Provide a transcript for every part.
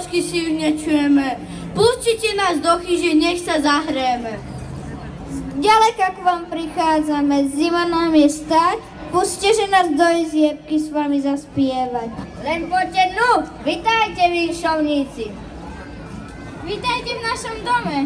božky si už nečujeme. Pustite nás do chyže, nech sa zahrieme. Ďaleka k vám prichádzame, zima nám je stať, pustite nás do iziebky s vami zaspievať. Len poďte dnu, vitajte vinšovníci. Vitajte v našom dome.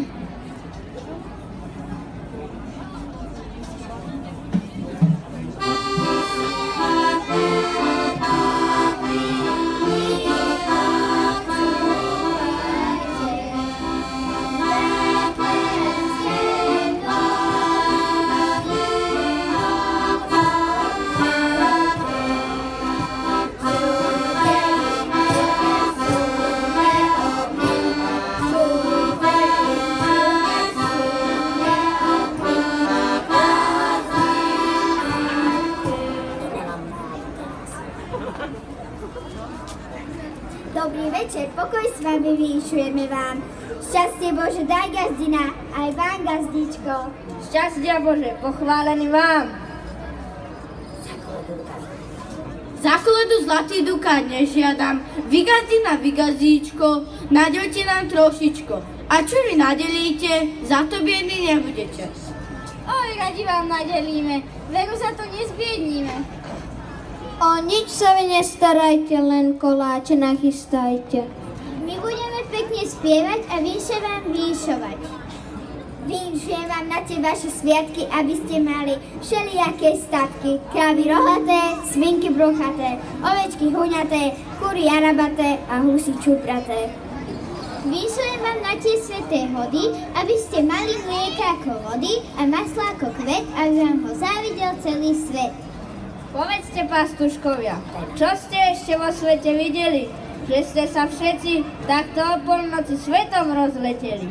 Dobrý večer, pokoj s vami vyšujeme vám. Šťastie Bože daj gazdina, aj vám gazdičko. Šťastia Bože, pochválený vám. Za koledu zlatý dukát nežiadam, vygazdina, vygazdíčko, nadelte nám trošičko. A čo vy nadelíte, za to biední nebudete. Oj, radi vám nadelíme, veru za to nezbiedníme. O nič sa vy nestarajte, len koláče nachystajte. My budeme pekne spievať a vinše vám vinšovať. Vinšujem vám na tie vaše sviatky, aby ste mali všelijaké statky. Krávy rohaté, svinky bruchaté, ovečky huňaté, kury jarabaté a husy čupraté. Vinšujem vám na tie sveté hody, aby ste mali mlieka ako vody a masla ako kvet, aby vám ho závidel celý svet. Povedzte, pastuškovia, čo ste ešte vo svete videli? Že ste sa všetci takto o polnoci svetom rozleteli.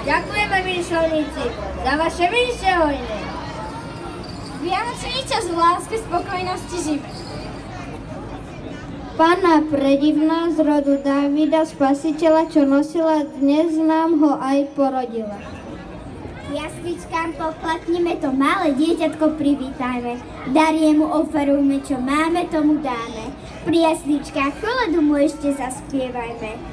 Ďakujeme, vinšovníci, za vaše vinše hojné. Vianočný čas v láske, spokojnosti žime. Panna predivná z rodu Davida, spasiteľa, čo nosila, dnes nám ho aj porodila. Jasličkám poplatnime to malé dieťatko privítajme. Darie mu oferujme, čo máme, tomu dáme. Pri jasličkách koledu mu ešte zaspievajme.